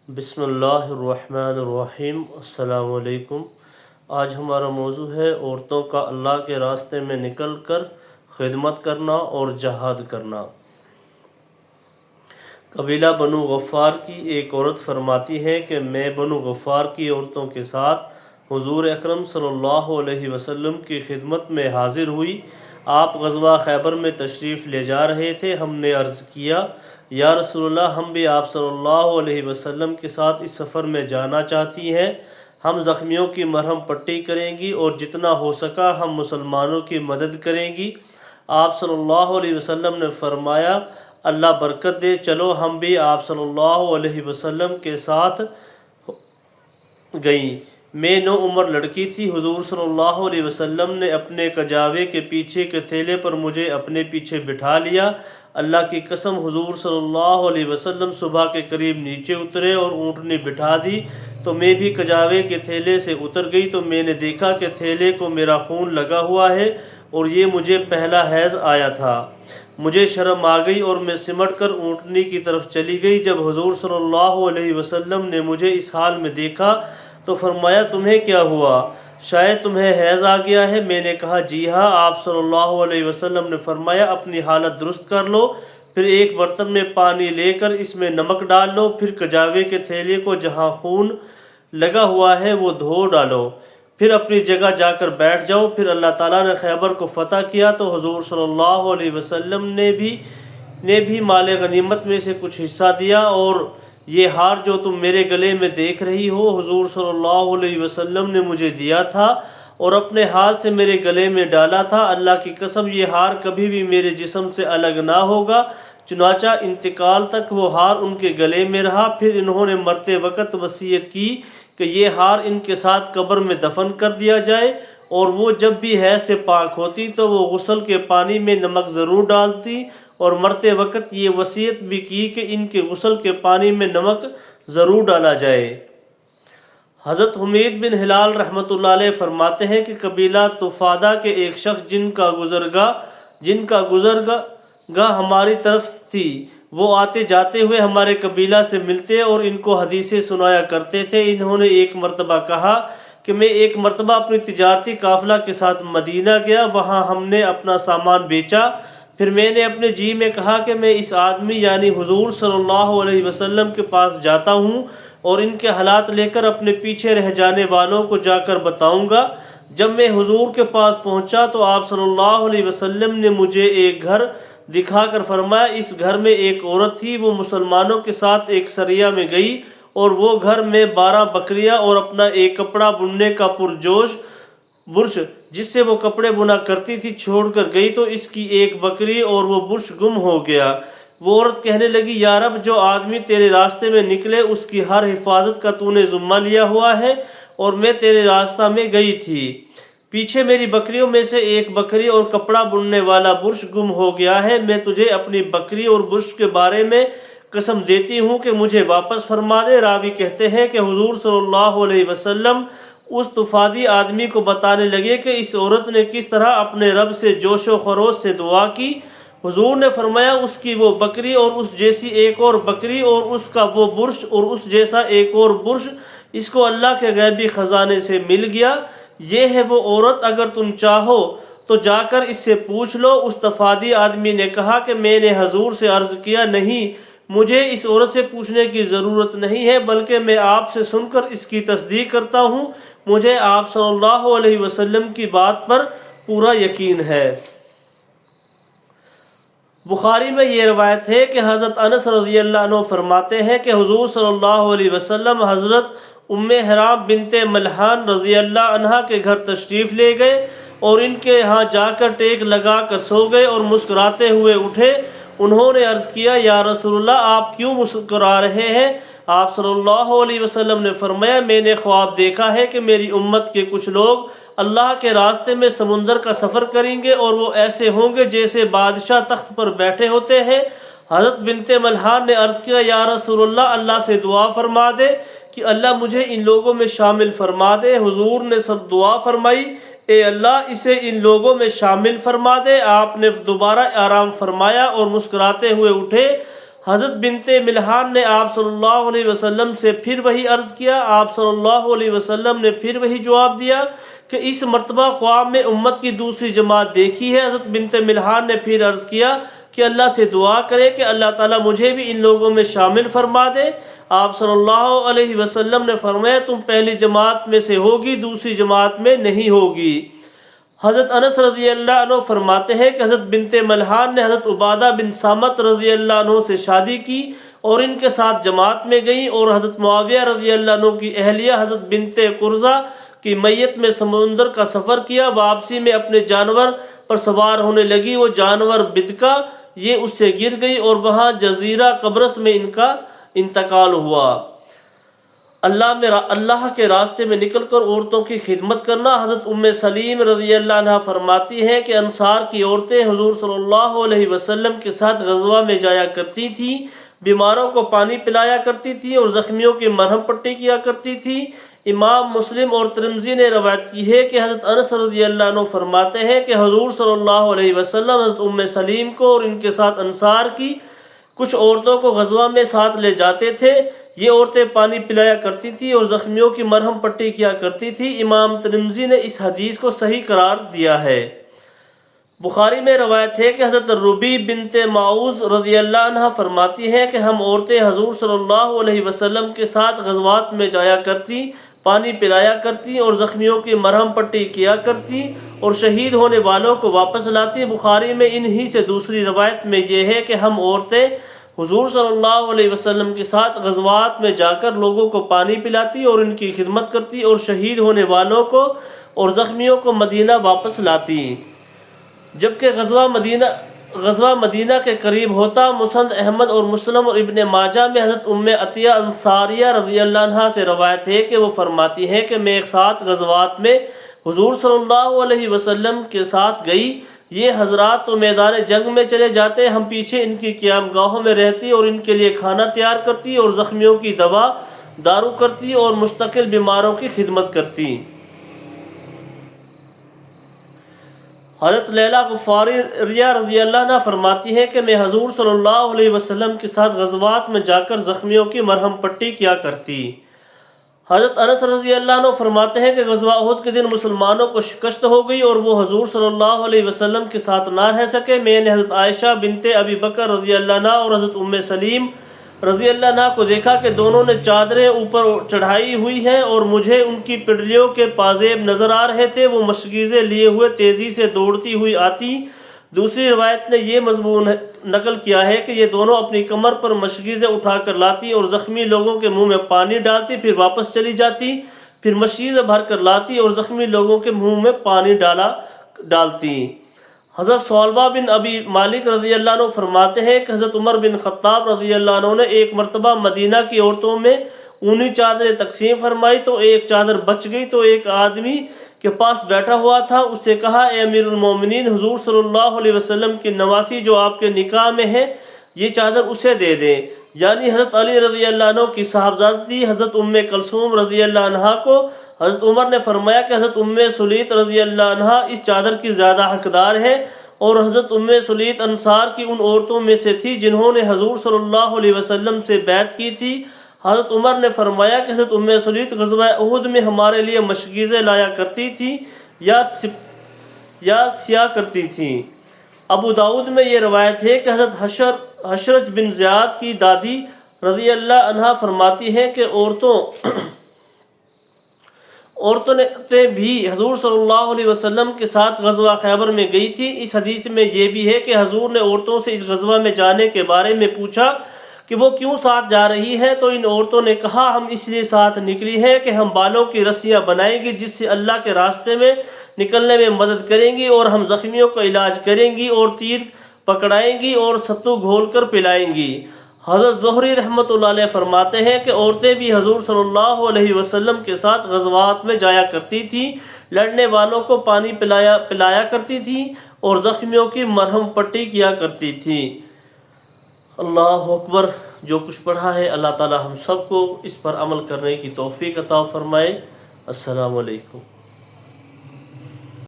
بسم اللہ الرحمن الرحیم۔ السلام علیکم۔ آج ہمارا موضوع ہے عورتوں کا اللہ کے راستے میں نکل کر خدمت کرنا اور جہاد کرنا۔ قبیلہ بنو غفار کی ایک عورت فرماتی ہے کہ میں بنو غفار کی عورتوں کے ساتھ حضور اکرم صلی اللہ علیہ وسلم کی خدمت میں حاضر ہوئی۔ آپ غزوہ خیبر میں تشریف لے جا رہے تھے۔ ہم نے عرض کیا یا رسول اللہ، ہم بھی آپ صلی اللہ علیہ وسلم کے ساتھ اس سفر میں جانا چاہتی ہیں۔ ہم زخمیوں کی مرہم پٹی کریں گی اور جتنا ہو سکا ہم مسلمانوں کی مدد کریں گی۔ آپ صلی اللہ علیہ وسلم نے فرمایا اللہ برکت دے، چلو۔ ہم بھی آپ صلی اللہ علیہ وسلم کے ساتھ گئیں۔ میں 9 عمر لڑکی تھی۔ حضور صلی اللہ علیہ وسلم نے اپنے کجاوے کے پیچھے کے تھیلے پر مجھے اپنے پیچھے بٹھا لیا۔ اللہ کی قسم، حضور صلی اللہ علیہ وسلم صبح کے قریب نیچے اترے اور اونٹنی بٹھا دی تو میں بھی کجاوے کے تھیلے سے اتر گئی تو میں نے دیکھا کہ تھیلے کو میرا خون لگا ہوا ہے اور یہ مجھے پہلا حیض آیا تھا۔ مجھے شرم آ گئی اور میں سمٹ کر اونٹنی کی طرف چلی گئی۔ جب حضور صلی اللہ علیہ وسلم نے مجھے اس حال میں دیکھا تو فرمایا تمہیں کیا ہوا؟ شاید تمہیں حیض آ گیا ہے۔ میں نے کہا جی ہاں۔ آپ صلی اللہ علیہ وسلم نے فرمایا اپنی حالت درست کر لو، پھر ایک برتن میں پانی لے کر اس میں نمک ڈال لو، پھر کجاوے کے تھیلے کو جہاں خون لگا ہوا ہے وہ دھو ڈالو، پھر اپنی جگہ جا کر بیٹھ جاؤ۔ پھر اللہ تعالیٰ نے خیبر کو فتح کیا تو حضور صلی اللہ علیہ وسلم نے بھی مال غنیمت میں سے کچھ حصہ دیا، اور یہ ہار جو تم میرے گلے میں دیکھ رہی ہو حضور صلی اللہ علیہ وسلم نے مجھے دیا تھا اور اپنے ہاتھ سے میرے گلے میں ڈالا تھا۔ اللہ کی قسم یہ ہار کبھی بھی میرے جسم سے الگ نہ ہوگا۔ چنانچہ انتقال تک وہ ہار ان کے گلے میں رہا۔ پھر انہوں نے مرتے وقت وصیت کی کہ یہ ہار ان کے ساتھ قبر میں دفن کر دیا جائے، اور وہ جب بھی حیض سے پاک ہوتی تو وہ غسل کے پانی میں نمک ضرور ڈالتی، اور مرتے وقت یہ وصیت بھی کی کہ ان کے غسل کے پانی میں نمک ضرور ڈالا جائے۔ حضرت حمید بن ہلال رحمۃ اللہ علیہ فرماتے ہیں کہ قبیلہ طفادہ کے ایک شخص جن کا گزرگاہ ہماری طرف تھی، وہ آتے جاتے ہوئے ہمارے قبیلہ سے ملتے اور ان کو حدیثیں سنایا کرتے تھے۔ انہوں نے ایک مرتبہ کہا کہ میں ایک مرتبہ اپنی تجارتی قافلہ کے ساتھ مدینہ گیا، وہاں ہم نے اپنا سامان بیچا۔ پھر میں نے اپنے جی میں کہا کہ میں اس آدمی یعنی حضور صلی اللہ علیہ وسلم کے پاس جاتا ہوں اور ان کے حالات لے کر اپنے پیچھے رہ جانے والوں کو جا کر بتاؤں گا۔ جب میں حضور کے پاس پہنچا تو آپ صلی اللہ علیہ وسلم نے مجھے ایک گھر دکھا کر فرمایا اس گھر میں ایک عورت تھی، وہ مسلمانوں کے ساتھ ایک سریہ میں گئی اور وہ گھر میں 12 بکریاں اور اپنا ایک کپڑا بننے کا پرجوش برش جس سے وہ کپڑے بنا کرتی تھی چھوڑ کر گئی تو اس کی ایک بکری اور وہ برش گم ہو گیا۔ وہ عورت کہنے لگی یا رب، جو آدمی تیرے راستے میں نکلے اس کی ہر حفاظت کا تو نے ذمہ لیا ہوا ہے، اور میں تیرے راستہ میں گئی تھی، پیچھے میری بکریوں میں سے ایک بکری اور کپڑا بننے والا برش گم ہو گیا ہے۔ میں تجھے اپنی بکری اور برش کے بارے میں قسم دیتی ہوں کہ مجھے واپس فرما دے۔ راوی کہتے ہیں کہ حضور صلی اللہ علیہ وسلم اس طفادی آدمی کو بتانے لگے کہ اس عورت نے کس طرح اپنے رب سے جوش و خروش سے دعا کی۔ حضور نے فرمایا اس کی وہ بکری اور اس جیسی ایک اور بکری اور اس کا وہ برش اور اس جیسا ایک اور برش اس کو اللہ کے غیبی خزانے سے مل گیا۔ یہ ہے وہ عورت، اگر تم چاہو تو جا کر اس سے پوچھ لو۔ اس طفادی آدمی نے کہا کہ میں نے حضور سے عرض کیا نہیں، مجھے اس عورت سے پوچھنے کی ضرورت نہیں ہے، بلکہ میں آپ سے سن کر اس کی تصدیق کرتا ہوں۔ مجھے آپ صلی اللہ علیہ وسلم کی بات پر پورا یقین ہے۔ بخاری میں یہ روایت ہے کہ حضرت انس رضی اللہ عنہ فرماتے ہیں کہ حضور صلی اللہ علیہ وسلم حضرت ام حرام بنت ملحان رضی اللہ عنہا کے گھر تشریف لے گئے اور ان کے ہاں جا کر ٹیک لگا کر سو گئے اور مسکراتے ہوئے اٹھے۔ انہوں نے عرض کیا یا رسول اللہ، آپ کیوں مسکرا رہے ہیں؟ آپ صلی اللہ علیہ وسلم نے فرمایا میں نے خواب دیکھا ہے کہ میری امت کے کچھ لوگ اللہ کے راستے میں سمندر کا سفر کریں گے اور وہ ایسے ہوں گے جیسے بادشاہ تخت پر بیٹھے ہوتے ہیں۔ حضرت بنت ملحان نے عرض کیا یا رسول اللہ، اللہ سے دعا فرما دے کہ اللہ مجھے ان لوگوں میں شامل فرما دے۔ حضور نے سب دعا فرمائی اے اللہ اسے ان لوگوں میں شامل فرما دے۔ آپ نے دوبارہ آرام فرمایا اور مسکراتے ہوئے اٹھے۔ حضرت بنت ملحان نے آپ صلی اللہ علیہ وسلم سے پھر وہی عرض کیا، آپ صلی اللہ علیہ وسلم نے پھر وہی جواب دیا کہ اس مرتبہ خواب میں امت کی دوسری جماعت دیکھی ہے۔ حضرت بنت ملحان نے پھر عرض کیا کہ اللہ سے دعا کرے کہ اللہ تعالیٰ مجھے بھی ان لوگوں میں شامل فرما دے۔ آپ صلی اللہ علیہ وسلم نے فرمایا تم پہلی جماعت میں سے ہوگی، دوسری جماعت میں نہیں ہوگی۔ حضرت انس رضی اللہ عنہ فرماتے ہیں کہ حضرت بنت ملحان نے حضرت عبادہ بن صامت رضی اللہ عنہ سے شادی کی اور ان کے ساتھ جماعت میں گئی، اور حضرت معاویہ رضی اللہ عنہ کی اہلیہ حضرت بنت قرظہ کی میت میں سمندر کا سفر کیا۔ واپسی میں اپنے جانور پر سوار ہونے لگی، وہ جانور بدکا، یہ اس سے گر گئی اور وہاں جزیرہ قبرص میں ان کا انتقال ہوا۔ اللہ کے راستے میں نکل کر عورتوں کی خدمت کرنا۔ حضرت ام سلیم رضی اللہ عنہ فرماتی ہے کہ انصار کی عورتیں حضور صلی اللہ علیہ وسلم کے ساتھ غزوہ میں جایا کرتی تھیں، بیماروں کو پانی پلایا کرتی تھیں اور زخمیوں کی مرہم پٹی کیا کرتی تھیں۔ امام مسلم اور ترمذی نے روایت کی ہے کہ حضرت انس رضی اللہ عنہ فرماتے ہیں کہ حضور صلی اللہ علیہ وسلم حضرت ام سلیم کو اور ان کے ساتھ انصار کی کچھ عورتوں کو غزوہ میں ساتھ لے جاتے تھے۔ یہ عورتیں پانی پلایا کرتی تھی اور زخمیوں کی مرہم پٹی کیا کرتی تھی۔ امام ترمذی نے اس حدیث کو صحیح قرار دیا ہے۔ بخاری میں روایت ہے کہ حضرت ربیع بنت معوذ رضی اللہ عنہ فرماتی ہیں کہ ہم عورتیں حضور صلی اللہ علیہ وسلم کے ساتھ غزوات میں جایا کرتی، پانی پلایا کرتی اور زخمیوں کی مرہم پٹی کیا کرتی اور شہید ہونے والوں کو واپس لاتی۔ بخاری میں انہی سے دوسری روایت میں یہ ہے کہ ہم عورتیں حضور صلی اللہ علیہ وسلم کے ساتھ غزوات میں جا کر لوگوں کو پانی پلاتی اور ان کی خدمت کرتی اور شہید ہونے والوں کو اور زخمیوں کو مدینہ واپس لاتی۔ جبکہ غزوہ مدینہ کے قریب ہوتا، مسند احمد اور مسلم اور ابن ماجہ میں حضرت ام عطیہ انصاریہ رضی اللہ عنہ سے روایت ہے کہ وہ فرماتی ہے کہ میں ایک ساتھ غزوات میں حضور صلی اللہ علیہ وسلم کے ساتھ گئی۔ یہ حضرات تو میدان جنگ میں چلے جاتے، ہم پیچھے ان کی قیام گاہوں میں رہتی اور ان کے لیے کھانا تیار کرتی اور زخمیوں کی دوا دارو کرتی اور مستقل بیماروں کی خدمت کرتی۔ حضرت لیلہ غفاری رضی اللہ عنہ فرماتی ہے کہ میں حضور صلی اللہ علیہ وسلم کے ساتھ غزوات میں جا کر زخمیوں کی مرہم پٹی کیا کرتی۔ حضرت انس رضی اللہ عنہ فرماتے ہیں کہ غزوہ احد کے دن مسلمانوں کو شکست ہو گئی اور وہ حضور صلی اللہ علیہ وسلم کے ساتھ نہ رہ سکے۔ میں نے حضرت عائشہ بنت ابی بکر رضی اللہ عنہ اور حضرت ام سلیم رضی اللہ عنہ کو دیکھا کہ دونوں نے چادریں اوپر چڑھائی ہوئی ہیں اور مجھے ان کی پنڈلیوں کے پازیب نظر آ رہے تھے۔ وہ مشکیزیں لیے ہوئے تیزی سے دوڑتی ہوئی آتی۔ دوسری روایت نے یہ مضمون نقل کیا ہے کہ یہ دونوں اپنی کمر پر مشکیزیں اٹھا کر لاتی اور زخمی لوگوں کے منہ میں پانی ڈالتی، پھر واپس چلی جاتی، پھر مشکیزیں بھر کر لاتی اور زخمی لوگوں کے منہ میں پانی ڈالتی۔ حضرت ثعلبہ بن ابی مالک رضی اللہ عنہ فرماتے ہیں کہ حضرت عمر بن خطاب رضی اللہ عنہ نے ایک مرتبہ مدینہ کی عورتوں میں اونی چادریں تقسیم فرمائی تو ایک چادر بچ گئی، تو ایک آدمی کے پاس بیٹھا ہوا تھا، اس سے کہا اے امیر المومنین، حضور صلی اللہ علیہ وسلم کی نواسی جو آپ کے نکاح میں ہے یہ چادر اسے دے دیں، یعنی حضرت علی رضی اللہ عنہ کی صاحبزادی حضرت ام کلثوم رضی اللہ عنہ کو۔ حضرت عمر نے فرمایا کہ حضرت ام سلیت رضی اللہ عنہ اس چادر کی زیادہ حقدار ہے، اور حضرت ام سلیت انصار کی ان عورتوں میں سے تھی جنہوں نے حضور صلی اللہ علیہ وسلم سے بیعت کی تھی۔ حضرت عمر نے فرمایا کہ حضرت ام سلیت غزوہ احد میں ہمارے لیے مشکیزیں لایا کرتی تھی یا سیا کرتی تھی۔ ابو داؤد میں یہ روایت ہے کہ حضرت حشرج بن زیاد کی دادی رضی اللہ عنہ فرماتی ہے کہ عورتوں نے بھی حضور صلی اللہ علیہ وسلم کے ساتھ غزوہ خیبر میں گئی تھی۔ اس حدیث میں یہ بھی ہے کہ حضور نے عورتوں سے اس غزوہ میں جانے کے بارے میں پوچھا کہ وہ کیوں ساتھ جا رہی ہے، تو ان عورتوں نے کہا ہم اس لیے ساتھ نکلی ہیں کہ ہم بالوں کی رسیاں بنائیں گی جس سے اللہ کے راستے میں نکلنے میں مدد کریں گی، اور ہم زخمیوں کا علاج کریں گی اور تیر پکڑائیں گی اور ستو گھول کر پلائیں گی۔ حضرت زہری رحمۃ اللہ علیہ فرماتے ہیں کہ عورتیں بھی حضور صلی اللہ علیہ وسلم کے ساتھ غزوات میں جایا کرتی تھیں، لڑنے والوں کو پانی پلایا کرتی تھیں اور زخمیوں کی مرہم پٹی کیا کرتی تھیں۔ اللہ اکبر۔ جو کچھ پڑھا ہے اللہ تعالی ہم سب کو اس پر عمل کرنے کی توفیق عطا فرمائے۔ السلام علیکم۔